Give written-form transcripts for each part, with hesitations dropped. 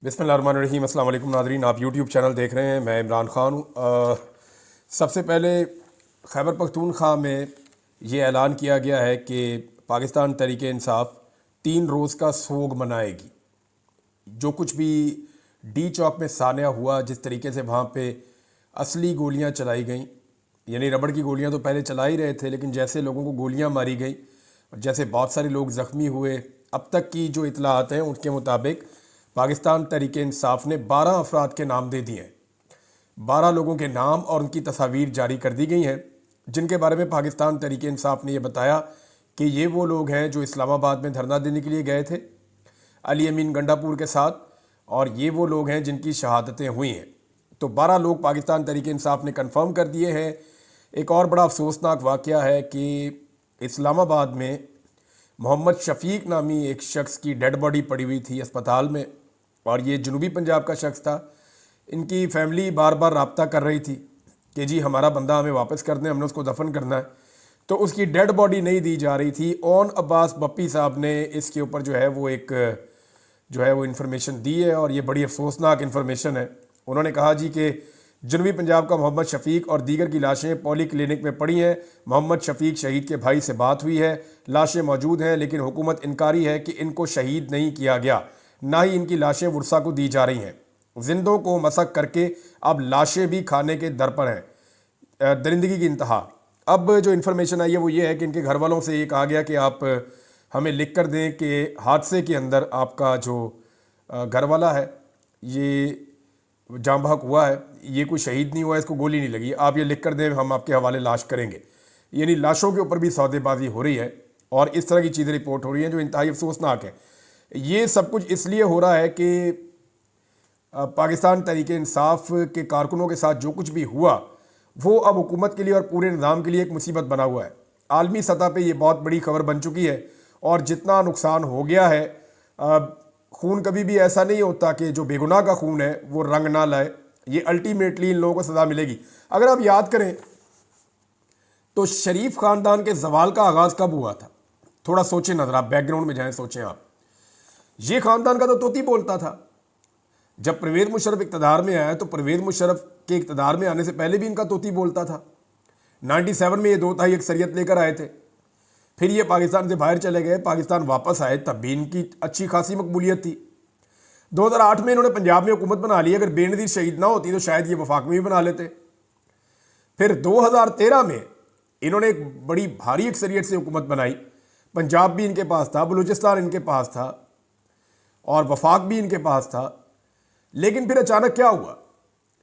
बिस्मिल्लाहिर्रहमानिर्रहीम। अस्सलाम वालेकुम नाज़रीन, आप यूट्यूब चैनल देख रहे हैं। मैं इमरान ख़ान हूँ। सबसे पहले खैबर पख्तूनख्वा में ये ऐलान किया गया है कि पाकिस्तान तहरीक इंसाफ 3 रोज़ का सोग मनाएगी। जो कुछ भी डी चौक में सान्या हुआ, जिस तरीके से वहाँ पे असली गोलियाँ चलाई गईं, यानी रबड़ की गोलियाँ तो पहले चला ही रहे थे, लेकिन जैसे लोगों को गोलियाँ मारी गई और जैसे बहुत सारे लोग ज़ख्मी हुए, अब तक की जो इतलात हैं उनके मुताबिक पाकिस्तान तहरीक इंसाफ ने 12 अफराद के नाम दे दिए हैं। 12 लोगों के नाम और उनकी तस्वीर जारी कर दी गई हैं, जिनके बारे में पाकिस्तान तहरीक इंसाफ ने यह बताया कि ये वो लोग हैं जो इस्लामाबाद में धरना देने के लिए गए थे अली अमीन गंडापुर के साथ, और ये वो लोग हैं जिनकी शहादतें हुई हैं। तो 12 लोग पाकिस्तान तहरीक इंसाफ ने कन्फर्म कर दिए हैं। एक और बड़ा अफसोसनाक वाक़या है कि इस्लामाबाद में मोहम्मद शफीक नामी एक शख्स की डेड बॉडी पड़ी हुई थी अस्पताल में, और ये जनूबी पंजाब का शख्स था। इनकी फैमिली बार बार रब्ता कर रही थी कि जी हमारा बंदा हमें वापस कर दें, हमने उसको दफन करना है, तो उसकी डेड बॉडी नहीं दी जा रही थी। ओन अब्बास बप्पी साहब ने इसके ऊपर जो है वो इन्फॉर्मेशन दी है, और ये बड़ी अफसोसनाक इन्फॉर्मेशन है। उन्होंने कहा जी कि जनूबी पंजाब का मोहम्मद शफीक और दीगर की लाशें पॉली क्लिनिक में पड़ी हैं। मोहम्मद शफीक शहीद के भाई से बात हुई है, लाशें मौजूद हैं, लेकिन हुकूमत इनकारी है कि इनको शहीद नहीं किया गया, ना ही इनकी लाशें वर्सा को दी जा रही हैं। जिंदों को मसक करके अब लाशें भी खाने के दर पर हैं। दरिंदगी की इंतहा। अब जो इन्फॉर्मेशन आई है वो ये है कि इनके घर वालों से ये कहा गया कि आप हमें लिख कर दें कि हादसे के अंदर आपका जो घर वाला है ये जाँ बहक हुआ है, ये कोई शहीद नहीं हुआ, इसको गोली नहीं लगी, आप ये लिख कर दें, हम आपके हवाले लाश करेंगे। यानी लाशों के ऊपर भी सौदेबाजी हो रही है, और इस तरह की चीज़ें रिपोर्ट हो रही हैं जो इंतहाई अफसोसनाक है। ये सब कुछ इसलिए हो रहा है कि पाकिस्तान तहरीक इंसाफ के कारकुनों के साथ जो कुछ भी हुआ वो अब हुकूमत के लिए और पूरे निज़ाम के लिए एक मुसीबत बना हुआ है। आलमी सतह पे ये बहुत बड़ी खबर बन चुकी है, और जितना नुकसान हो गया है, खून कभी भी ऐसा नहीं होता कि जो बेगुनाह का खून है वो रंग ना लाए। ये अल्टीमेटली इन लोगों को सज़ा मिलेगी। अगर आप याद करें तो शरीफ ख़ानदान के जवाल का आगाज़ कब हुआ था? थोड़ा सोचें, नजर आप बैकग्राउंड में जाएं, सोचें आप। ये ख़ानदान का तो तोती बोलता था। जब परवेज़ मुशर्रफ इक़्तिदार में आया तो परवेज़ मुशर्रफ के इक़्तिदार में आने से पहले भी इनका तोती बोलता था। 97 में ये 2/3 अक्सरियत लेकर आए थे, फिर ये पाकिस्तान से बाहर चले गए, पाकिस्तान वापस आए, तब भी इनकी अच्छी खासी मकबूलियत थी। 2008 में इन्होंने पंजाब में हुकूमत बना ली। अगर बेनज़ीर शहीद ना होती तो शायद ये वफाक में भी बना लेते। फिर 2013 में इन्होंने एक बड़ी भारी अक्सरियत से हुकूमत बनाई। पंजाब भी इनके पास था, बलूचिस्तान इनके पास था, और वफाक भी इनके पास था। लेकिन फिर अचानक क्या हुआ?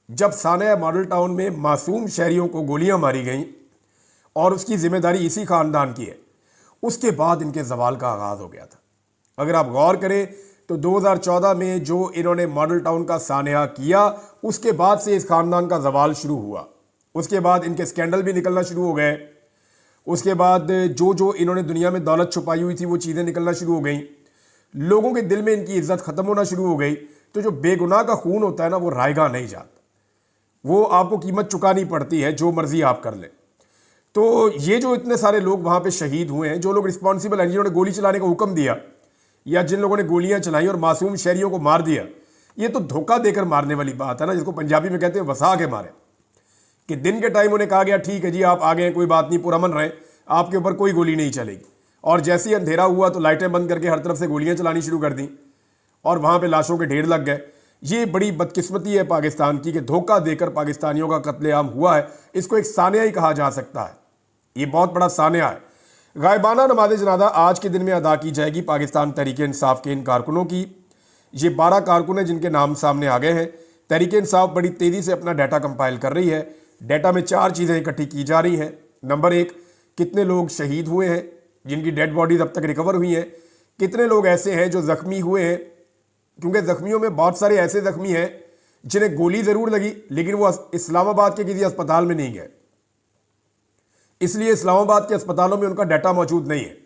जब सानिया मॉडल टाउन में मासूम शहरियों को गोलियां मारी गईं, और उसकी जिम्मेदारी इसी खानदान की है, उसके बाद इनके जवाल का आगाज़ हो गया था। अगर आप गौर करें तो 2014 में जो इन्होंने मॉडल टाउन का सानिया किया, उसके बाद से इस खानदान का जवाल शुरू हुआ। उसके बाद इनके स्कैंडल भी निकलना शुरू हो गए। उसके बाद जो इन्होंने दुनिया में दौलत छुपाई हुई थी वो चीज़ें निकलना शुरू हो गई। लोगों के दिल में इनकी इज्जत ख़त्म होना शुरू हो गई। तो जो बेगुनाह का खून होता है ना, वो रायगा नहीं जाता, वो आपको कीमत चुकानी पड़ती है, जो मर्जी आप कर लें। तो ये जो इतने सारे लोग वहाँ पे शहीद हुए हैं, जो लोग रिस्पॉन्सिबल हैं, जिन्होंने गोली चलाने का हुक्म दिया, या जिन लोगों ने गोलियां चलाई और मासूम शहरियों को मार दिया, ये तो धोखा देकर मारने वाली बात है ना, जिसको पंजाबी में कहते हैं वसा के मारे। कि दिन के टाइम उन्हें कहा गया ठीक है जी आप आ गए, कोई बात नहीं, पुरअमन रहे, आपके ऊपर कोई गोली नहीं चलेगी, और जैसे ही अंधेरा हुआ तो लाइटें बंद करके हर तरफ से गोलियां चलानी शुरू कर दी, और वहाँ पर लाशों के ढेर लग गए। ये बड़ी बदकिस्मती है पाकिस्तान की कि धोखा देकर पाकिस्तानियों का कत्लेआम हुआ है। इसको एक सानिया ही कहा जा सकता है, ये बहुत बड़ा सानिया है। गायबाना नमाज जनाजा आज के दिन में अदा की जाएगी पाकिस्तान तहरीक इंसाफ के इन कारकुनों की। ये 12 कारकुन हैं जिनके नाम सामने आ गए हैं। तहरीक इंसाफ बड़ी तेज़ी से अपना डाटा कंपाइल कर रही है। डाटा में 4 चीज़ें इकट्ठी की जा रही हैं। नंबर 1, कितने लोग शहीद हुए हैं जिनकी डेड बॉडीज अब तक रिकवर हुई हैं। कितने लोग ऐसे हैं जो ज़ख्मी हुए हैं, क्योंकि ज़ख्मियों में बहुत सारे ऐसे ज़ख्मी हैं जिन्हें गोली ज़रूर लगी, लेकिन वो इस्लामाबाद के किसी अस्पताल में नहीं गए, इसलिए इस्लामाबाद के अस्पतालों में उनका डाटा मौजूद नहीं है।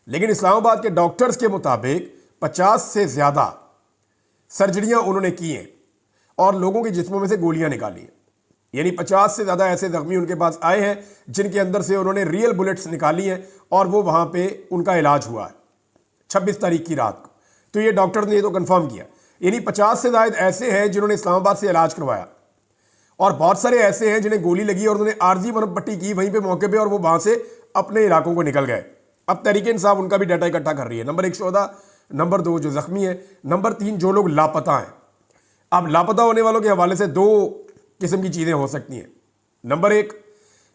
लेकिन इस्लामाबाद के डॉक्टर्स के मुताबिक 50 से ज़्यादा सर्जरियां उन्होंने की हैं, और लोगों के जिस्मों में से गोलियां निकाली हैं। यानी 50 से ज़्यादा ऐसे ज़ख्मी उनके पास आए हैं जिनके अंदर से उन्होंने रियल बुलेट्स निकाली हैं, और वो वहाँ पे उनका इलाज हुआ है 26 तारीख की रात को। तो ये डॉक्टर ने ये तो कंफर्म किया। यानी 50 से ज़ायद ऐसे हैं जिन्होंने इस्लामाबाद से इलाज करवाया, और बहुत सारे ऐसे हैं जिन्हें गोली लगी और उन्होंने आर्जी मरहम पट्टी की वहीं पे मौके पे, और वो वहाँ से अपने इलाकों को निकल गए। अब तहरीक इंसाफ उनका भी डाटा इकट्ठा कर रही है। नंबर 1 शोधा, नंबर 2 जो ज़ख्मी है, नंबर 3 जो लोग लापता हैं। अब लापता होने वालों के हवाले से 2 किस्म की चीज़ें हो सकती हैं। नंबर 1,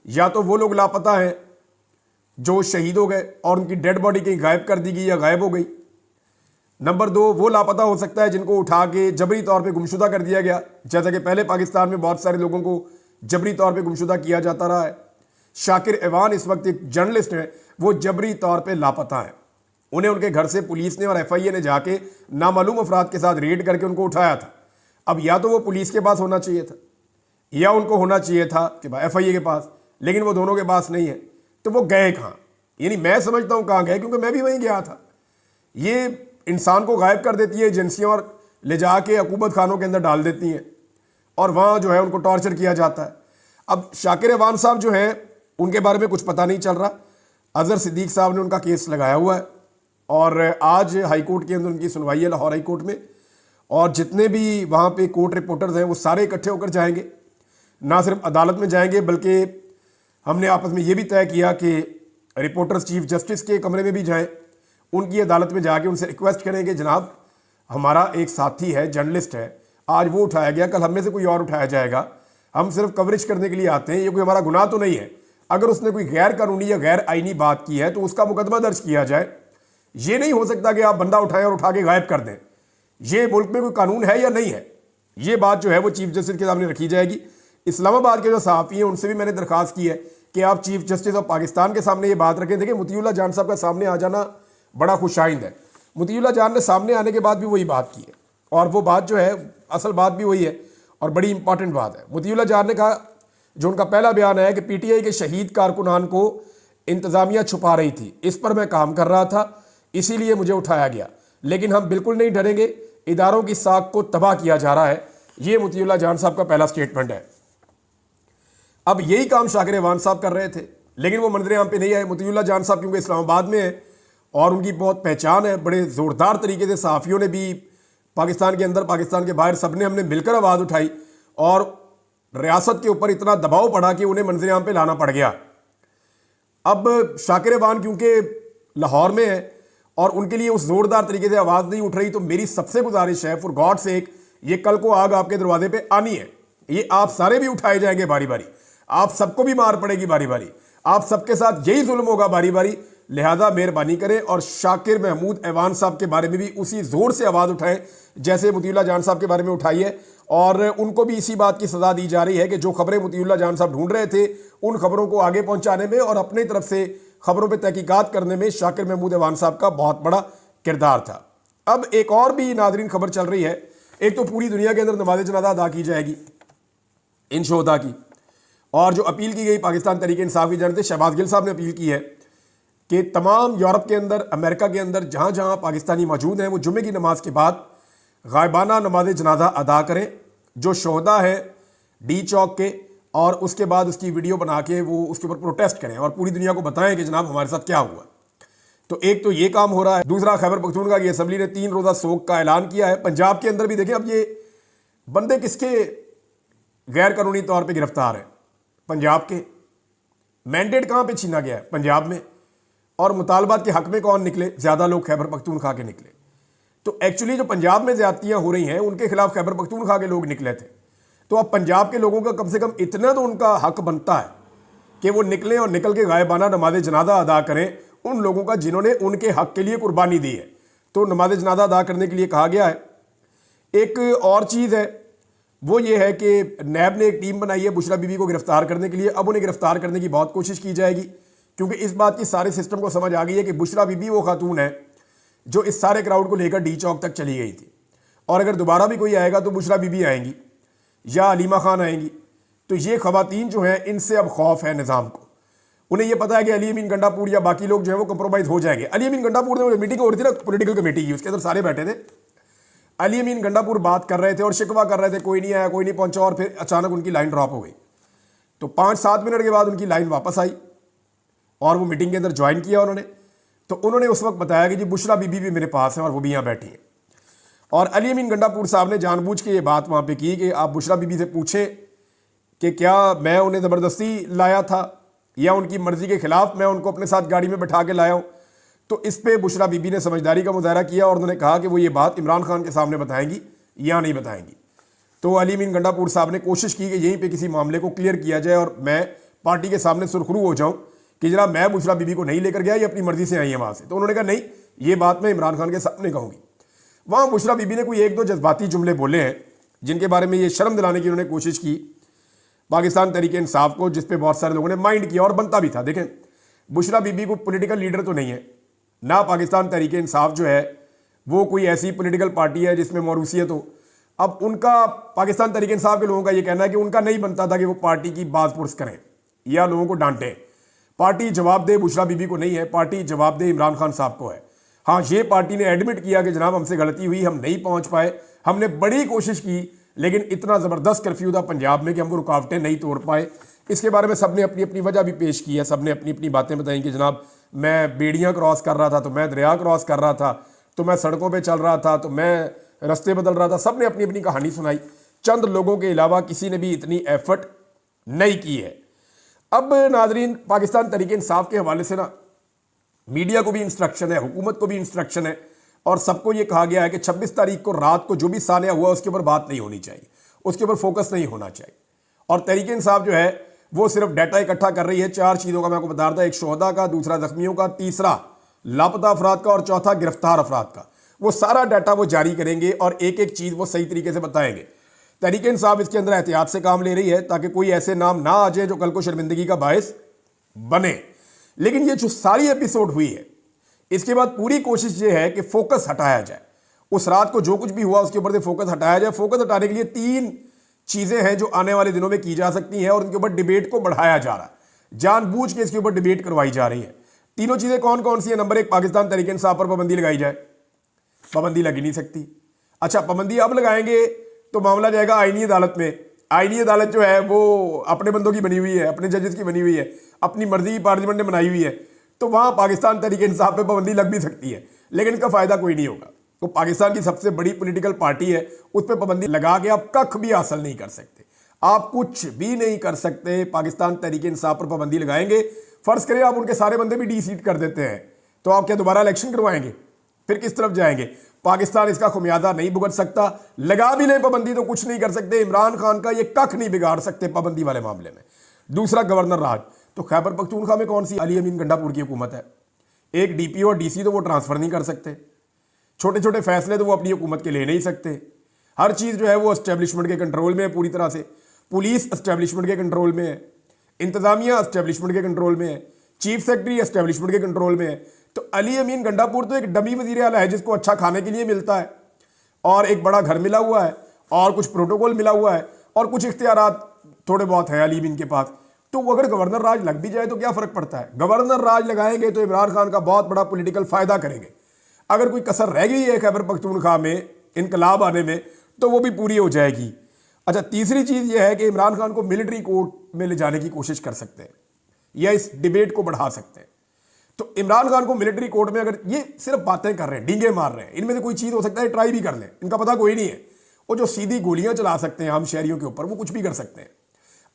या तो वो लोग लापता हैं जो शहीद हो गए और उनकी डेड बॉडी कहीं गायब कर दी गई या गायब हो गई। नंबर 2, वो लापता हो सकता है जिनको उठा के जबरी तौर पे गुमशुदा कर दिया गया, जैसा कि पहले पाकिस्तान में बहुत सारे लोगों को जबरी तौर पे गुमशुदा किया जाता रहा है। शाकिर एवान इस वक्त एक जर्नलिस्ट हैं, वो जबरी तौर पे लापता हैं। उन्हें उनके घर से पुलिस ने और FIA ने जाके नामालूम अफराद के साथ रेड करके उनको उठाया था। अब या तो वो पुलिस के पास होना चाहिए था या उनको होना चाहिए था कि FIA के पास, लेकिन वो दोनों के पास नहीं है। तो वो गए कहाँ? यानी मैं समझता हूँ कहाँ गए, क्योंकि मैं भी वहीं गया था। ये इंसान को गायब कर देती है एजेंसियाँ और ले जाके हुकूमत खानों के अंदर डाल देती हैं, और वहाँ जो है उनको टॉर्चर किया जाता है। अब शाकिर एवान साहब जो हैं उनके बारे में कुछ पता नहीं चल रहा। अजहर सिद्दीक साहब ने उनका केस लगाया हुआ है, और आज हाई कोर्ट के अंदर उनकी सुनवाई है, लाहौर हाई कोर्ट में। और जितने भी वहाँ पे कोर्ट रिपोर्टर्स हैं वो सारे इकट्ठे होकर जाएंगे, ना सिर्फ अदालत में जाएंगे बल्कि हमने आपस में ये भी तय किया कि रिपोर्टर्स चीफ जस्टिस के कमरे में भी जाएं, उनकी अदालत में जाके उनसे रिक्वेस्ट करेंगे, जनाब हमारा एक साथी है, जर्नलिस्ट है, आज वो उठाया गया, कल हम में से कोई और उठाया जाएगा, हम सिर्फ कवरेज करने के लिए आते हैं, ये कोई हमारा गुनाह तो नहीं है। अगर उसने कोई गैर कानूनी या गैर आईनी बात की है तो उसका मुकदमा दर्ज किया जाए। ये नहीं हो सकता कि आप बंदा उठाएं और उठा के गायब कर दें। ये मुल्क में कोई कानून है या नहीं है, ये बात जो है वो चीफ जस्टिस के सामने रखी जाएगी। इस्लामाबाद के जो सहाफ़ी हैं उनसे भी मैंने दरख्वास्त की है कि आप चीफ जस्टिस ऑफ पाकिस्तान के सामने ये बात रखें। देखिए, मुतीउल्लाह जान साहब का सामने आ जाना बड़ा खुशाइंद है। मुतीउल्लाह जान ने सामने आने के बाद भी वही बात की है, और वो बात जो है असल बात भी वही है और बड़ी इंपॉर्टेंट बात है। मुतीउल्लाह जान ने कहा, जो उनका पहला बयान है कि PTI के शहीद कारकुनान को इंतज़ामिया छुपा रही थी, इस पर मैं काम कर रहा था, इसीलिए मुझे उठाया गया, लेकिन हम बिल्कुल नहीं डरेंगे, इदारों की साख को तबाह किया जा रहा है। ये मुतीउल्लाह जान साहब का पहला स्टेटमेंट है। अब यही काम शाकिर एवान साहब कर रहे थे, लेकिन वो मंजर आम पे नहीं आए। मुतीउल्लाह जान साहब क्योंकि इस्लामाबाद में है और उनकी बहुत पहचान है, बड़े ज़ोरदार तरीके से सहाफ़ियों ने भी, पाकिस्तान के अंदर पाकिस्तान के बाहर, सब ने हमने मिलकर आवाज़ उठाई और रियासत के ऊपर इतना दबाव पड़ा कि उन्हें मंजर आम पे लाना पड़ गया। अब शाकिर एवान क्योंकि लाहौर में है और उनके लिए उस ज़ोरदार तरीके से आवाज़ नहीं उठ रही, तो मेरी सबसे गुजारिश है, फॉर गॉड सेक, ये कल को आग आपके दरवाजे पे आनी है, ये आप सारे भी उठाए जाएंगे बारी बारी, आप सबको भी मार पड़ेगी बारी बारी, आप सबके साथ यही जुल्म होगा बारी बारी। लिहाजा मेहरबानी करें और शाकिर महमूद एवान साहब के बारे में भी उसी ज़ोर से आवाज़ उठाएं जैसे मुतीउल्लाह जान साहब के बारे में उठाई है, और उनको भी इसी बात की सज़ा दी जा रही है कि जो खबरें मुतीउल्लाह जान साहब ढूंढ रहे थे उन खबरों को आगे पहुंचाने में और अपनी तरफ से खबरों पर तहकीकात करने में शाकिर महमूद एवान साहब का बहुत बड़ा किरदार था। अब एक और भी नाज़रीन खबर चल रही है। एक तो पूरी दुनिया के अंदर नमाज जनाजा अदा की जाएगी इन शोहदा की, और जो अपील की गई पाकिस्तान तहरीक इंसाफ की जानब से शहबाज गिल साहब ने अपील की है कि तमाम यूरोप के अंदर, अमेरिका के अंदर जहाँ जहाँ पाकिस्तानी मौजूद हैं वो जुम्मे की नमाज के बाद गायबाना नमाज जनाजा अदा करें, जो शोहदा है डी चौक के, और उसके बाद उसकी वीडियो बना के वो उसके ऊपर प्रोटेस्ट करें और पूरी दुनिया को बताएं कि जनाब हमारे साथ क्या हुआ। तो एक तो ये काम हो रहा है। दूसरा, खैबर पख्तूनख्वा की असम्बली ने 3 रोज़ा सोग का ऐलान किया है। पंजाब के अंदर भी देखें, अब ये बंदे किसके गैर कानूनी तौर पर गिरफ्तार हैं? पंजाब के। मैंडेट कहाँ पर छीना गया है? पंजाब में। और मुतालबात के हक में कौन निकले? ज़्यादा लोग खैबर पख्तूनख्वा के निकले। तो एक्चुअली जो पंजाब में ज़्यादतियाँ हो रही हैं उनके खिलाफ खैबर पख्तूनख्वा के लोग निकले थे। तो अब पंजाब के लोगों का कम से कम इतना तो उनका हक बनता है कि वो निकलें और निकल के गायबाना नमाज जनाजा अदा करें उन लोगों का जिन्होंने उनके हक के लिए कुर्बानी दी है। तो नमाज जनाजा अदा करने के लिए कहा गया है। एक और चीज़ है वो ये है कि नैब ने एक टीम बनाई है बुशरा बीबी को गिरफ्तार करने के लिए। अब उन्हें गिरफ्तार करने की बहुत कोशिश की जाएगी, क्योंकि इस बात की सारे सिस्टम को समझ आ गई है कि बुशरा बीबी वो खातून है जो इस सारे क्राउड को लेकर डी चौक तक चली गई थी, और अगर दोबारा भी कोई आएगा तो बुशरा बीबी आएंगी या अलीमा खान आएंगी। तो ये खवातीन जो हैं इनसे अब खौफ है निज़ाम को। उन्हें ये पता है कि अली अमीन गंडापुर या बाकी लोग जो है वो कंप्रोमाइज़ हो जाएंगे। अली अमीन गंडापुर ने मीटिंग हो रही थी ना, पॉलिटिकल कमेटी की, उसके अंदर सारे बैठे थे। अली अमीन गंडापुर बात कर रहे थे और शिकवा कर रहे थे, कोई नहीं आया, कोई नहीं पहुंचा, और फिर अचानक उनकी लाइन ड्रॉप हो गई। तो 5-7 मिनट के बाद उनकी लाइन वापस आई और वो मीटिंग के अंदर ज्वाइन किया उन्होंने। तो उन्होंने उस वक्त बताया कि जी बुशरा बीबी भी मेरे पास है और वो भी यहाँ बैठी है। और अली अमीन गंडापुर साहब ने जानबूझ के ये बात वहाँ पे की कि आप बुशरा बीबी से पूछें कि क्या मैं उन्हें ज़बरदस्ती लाया था या उनकी मर्ज़ी के ख़िलाफ़ मैं उनको अपने साथ गाड़ी में बैठा के लाया हूँ। तो इस पे बुशरा बीबी ने समझदारी का मुजाहरा किया और उन्होंने कहा कि वो ये बात इमरान खान के सामने बताएंगी या नहीं बताएंगी। तो अली अमीन गंडापुर साहब ने कोशिश की कि यहीं पे किसी मामले को क्लियर किया जाए और मैं पार्टी के सामने सुरखरू हो जाऊं कि जनाब मैं बुशरा बीबी को नहीं लेकर गया, ये अपनी मर्जी से आई है वहाँ से। तो उन्होंने कहा नहीं, ये बात मैं इमरान खान के सामने कहूँगी। वहाँ बुशरा बीबी ने कोई एक दो जज्बाती जुमले बोले हैं जिनके बारे में ये शर्म दिलाने की उन्होंने कोशिश की पाकिस्तान तहरीक इंसाफ को, जिस पे बहुत सारे लोगों ने माइंड किया और बनता भी था। देखें, बुशरा बीबी को पॉलिटिकल लीडर तो नहीं है ना, पाकिस्तान तहरीक इंसाफ जो है वो कोई ऐसी पॉलिटिकल पार्टी है जिसमें मौरूसियत हो। अब उनका, पाकिस्तान तहरीक इंसाफ के लोगों का ये कहना है कि उनका नहीं बनता था कि वो पार्टी की बात पुरस करें या लोगों को डांटें। पार्टी जवाबदेह बुशरा बीबी को नहीं है, पार्टी जवाबदेह इमरान खान साहब को है। हाँ, ये पार्टी ने एडमिट किया कि जनाब हमसे गलती हुई, हम नहीं पहुंच पाए, हमने बड़ी कोशिश की, लेकिन इतना ज़बरदस्त कर्फ्यू था पंजाब में कि हम वो रुकावटें नहीं तोड़ पाए। इसके बारे में सबने अपनी अपनी वजह भी पेश की है, सबने अपनी अपनी बातें बताई कि जनाब मैं बेड़ियाँ क्रॉस कर रहा था, तो मैं दरिया क्रॉस कर रहा था, तो मैं सड़कों पर चल रहा था, तो मैं रास्ते बदल रहा था। सबने अपनी अपनी कहानी सुनाई। चंद लोगों के अलावा किसी ने भी इतनी एफर्ट नहीं की है। अब नाजरीन, पाकिस्तान तहरीक इंसाफ के हवाले से ना मीडिया को भी इंस्ट्रक्शन है, हुकूमत को भी इंस्ट्रक्शन है और सबको ये कहा गया है कि 26 तारीख को रात को जो भी सानिया हुआ उसके ऊपर बात नहीं होनी चाहिए, उसके ऊपर फोकस नहीं होना चाहिए। और तहरीक इंसाफ जो है वो सिर्फ डाटा इकट्ठा कर रही है 4 चीज़ों का। मैं आपको बता रहा था, एक शोहदा का, दूसरा जख्मियों का, तीसरा लापता अफराद का और चौथा गिरफ्तार अफराद का। वो सारा डाटा वो जारी करेंगे और एक एक चीज़ वो सही तरीके से बताएंगे। तहरीक इंसाफ इसके अंदर एहतियात से काम ले रही है ताकि कोई ऐसे नाम ना आ जाए जो कल को शर्मिंदगी का बायस बने। लेकिन ये जो सारी एपिसोड हुई है, इसके बाद पूरी कोशिश ये है कि फोकस हटाया जाए। उस रात को जो कुछ भी हुआ उसके ऊपर से फोकस हटाया जाए। फोकस हटाने के लिए 3 चीज़ें हैं जो आने वाले दिनों में की जा सकती हैं और उनके ऊपर डिबेट को बढ़ाया जा रहा है, जानबूझ के इसके ऊपर डिबेट करवाई जा रही है। तीनों चीज़ें कौन कौन सी है? नंबर 1, पाकिस्तान तहरीक इंसाफ पर पाबंदी लगाई जाए। पाबंदी लग ही नहीं सकती। अच्छा, पाबंदी अब लगाएंगे तो मामला जाएगा आईनी अदालत में। आईनी अदालत जो है वो अपने बंदों की बनी हुई है, अपने जजेस की बनी हुई है, अपनी मर्जी की पार्लियामेंट ने बनाई हुई है। तो वहाँ पाकिस्तान तहरीक इंसाफ पे पाबंदी लग भी सकती है, लेकिन इसका फ़ायदा कोई नहीं होगा। तो पाकिस्तान की सबसे बड़ी पॉलिटिकल पार्टी है, उस पर पाबंदी लगा के आप कख भी हासिल नहीं कर सकते, आप कुछ भी नहीं कर सकते। पाकिस्तान तहरीक इंसाफ पर पाबंदी लगाएंगे, फ़र्ज़ करें आप उनके सारे बंदे भी डी-सीट कर देते हैं, तो आप क्या दोबारा इलेक्शन करवाएंगे? फिर किस तरफ जाएंगे? पाकिस्तान इसका खुमियाजा नहीं भुगत सकता। लगा भी नहीं पाबंदी तो कुछ नहीं कर सकते। इमरान खान का ये कख नहीं बिगाड़ सकते पाबंदी वाले मामले में। दूसरा, गवर्नर राज। तो खैबर पख्तूनख्वा में कौन सी अली अमीन गंडापुर की हुकूमत है? एक डीपीओ और डीसी तो वो ट्रांसफ़र नहीं कर सकते, छोटे छोटे फैसले तो वो अपनी हुकूमत के ले नहीं सकते। हर चीज़ जो है वो एस्टेब्लिशमेंट के कंट्रोल में है पूरी तरह से। पुलिस एस्टेब्लिशमेंट के कंट्रोल में है, इंतज़ामिया एस्टेब्लिशमेंट के कंट्रोल में है, चीफ सेक्रेटरी एस्टेब्लिशमेंट के कंट्रोल में है। तो अली अमीन गंडापुर तो एक डमी वज़ीर आला है जिसको अच्छा खाने के लिए मिलता है और एक बड़ा घर मिला हुआ है और कुछ प्रोटोकॉल मिला हुआ है और कुछ इख्तियारात थोड़े बहुत हैं अली अमीन के पास। तो वो अगर गवर्नर राज लग भी जाए तो क्या फ़र्क पड़ता है? गवर्नर राज लगाएंगे तो इमरान खान का बहुत बड़ा पॉलिटिकल फ़ायदा करेंगे। अगर कोई कसर रह गई है खैबर पख्तूनख्वा में इनकलाब आने में तो वो भी पूरी हो जाएगी। अच्छा, तीसरी चीज़ ये है कि इमरान खान को मिलिट्री कोर्ट में ले जाने की कोशिश कर सकते हैं या इस डिबेट को बढ़ा सकते हैं। तो इमरान खान को मिलिट्री कोर्ट में, अगर ये सिर्फ बातें कर रहे हैं, डींगे मार रहे हैं, इनमें से कोई चीज़ हो सकता है ट्राई भी कर लें, इनका पता कोई नहीं है। वो जो सीधी गोलियां चला सकते हैं आम शहरियों के ऊपर, वो कुछ भी कर सकते हैं।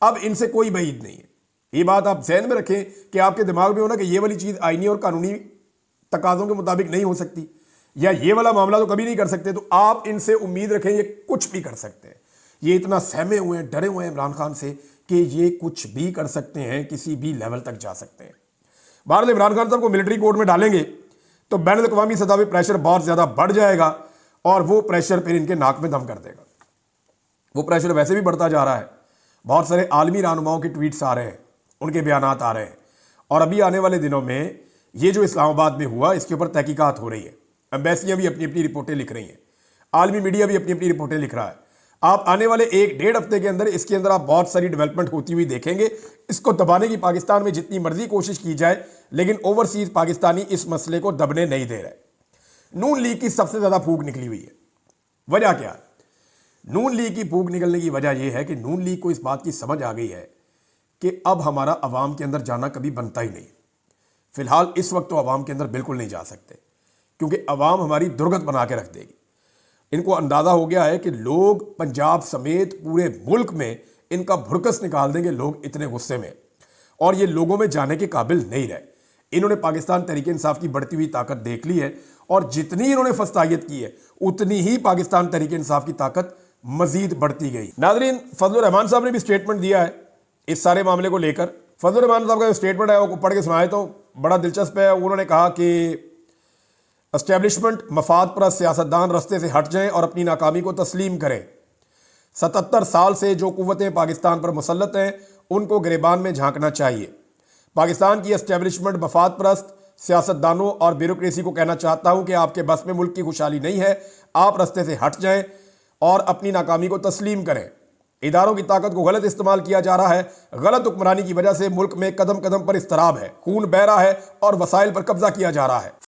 अब इनसे कोई बईद नहीं है। ये बात आप ज़हन में रखें कि आपके दिमाग में हो ना कि ये वाली चीज़ आईनी और कानूनी तकाज़ों के मुताबिक नहीं हो सकती या ये वाला मामला तो कभी नहीं कर सकते, तो आप इनसे उम्मीद रखें ये कुछ भी कर सकते हैं। ये इतना सहमे हुए हैं, डरे हुए हैं इमरान खान से कि ये कुछ भी कर सकते हैं, किसी भी लेवल तक जा सकते हैं। भारत इमरान खान साहब को मिलिट्री कोर्ट में डालेंगे तो बैन अल-अक़वामी सतह पे प्रेशर बहुत ज़्यादा बढ़ जाएगा और वो प्रेशर फिर इनके नाक में दम कर देगा। वो प्रेशर वैसे भी बढ़ता जा रहा है। बहुत सारे आलमी रहनुमाओं के ट्वीट्स आ रहे हैं, उनके बयानात आ रहे हैं और अभी आने वाले दिनों में ये जो इस्लामाबाद में हुआ इसके ऊपर तहकीकात हो रही है। एम्बेसियाँ भी अपनी अपनी रिपोर्टें लिख रही हैं, आलमी मीडिया भी अपनी अपनी रिपोर्टें लिख रहा है। आप आने वाले 1-1.5 हफ्ते के अंदर इसके अंदर आप बहुत सारी डेवलपमेंट होती हुई देखेंगे। इसको दबाने की पाकिस्तान में जितनी मर्जी कोशिश की जाए, लेकिन ओवरसीज पाकिस्तानी इस मसले को दबने नहीं दे रहे। नून लीग की सबसे ज़्यादा फूक निकली हुई है। वजह क्या है? नून लीग की फूक निकलने की वजह यह है कि नून लीग को इस बात की समझ आ गई है कि अब हमारा अवाम के अंदर जाना कभी बनता ही नहीं। फिलहाल इस वक्त तो अवाम के अंदर बिल्कुल नहीं जा सकते क्योंकि अवाम हमारी दुर्गत बना के रख देगी। इनको अंदाज़ा हो गया है कि लोग पंजाब समेत पूरे मुल्क में इनका भुरकस निकाल देंगे, लोग इतने गुस्से में, और ये लोगों में जाने के काबिल नहीं रहे। इन्होंने पाकिस्तान तहरीक इंसाफ की बढ़ती हुई ताकत देख ली है, और जितनी इन्होंने फस्तायत की है उतनी ही पाकिस्तान तहरीक इंसाफ की ताकत मजीद बढ़ती गई। नाजरीन, फजलुर रहमान साहब ने भी स्टेटमेंट दिया है इस सारे मामले को लेकर। फजलुर रहमान साहब का जो स्टेटमेंट है वो पढ़ के सुनाए तो बड़ा दिलचस्प है। उन्होंने कहा कि एस्टेब्लिशमेंट मफाद परस्त सियासतदान रस्ते से हट जाएं और अपनी नाकामी को तस्लीम करें। 77 साल से जो कुव्वतें पाकिस्तान पर मुसल्लत हैं उनको गिरेबान में झांकना चाहिए। पाकिस्तान की एस्टेब्लिशमेंट मफाद परस्त सियासतदानों और ब्यूरोक्रेसी को कहना चाहता हूं कि आपके बस में मुल्क की खुशहाली नहीं है, आप रस्ते से हट जाएं और अपनी नाकामी को तस्लीम करें। इदारों की ताकत को गलत इस्तेमाल किया जा रहा है। गलत हुक्मरानी की वजह से मुल्क में कदम कदम पर इस्तराब है, खून बह रहा है और वसाइल पर कब्जा किया जा रहा है।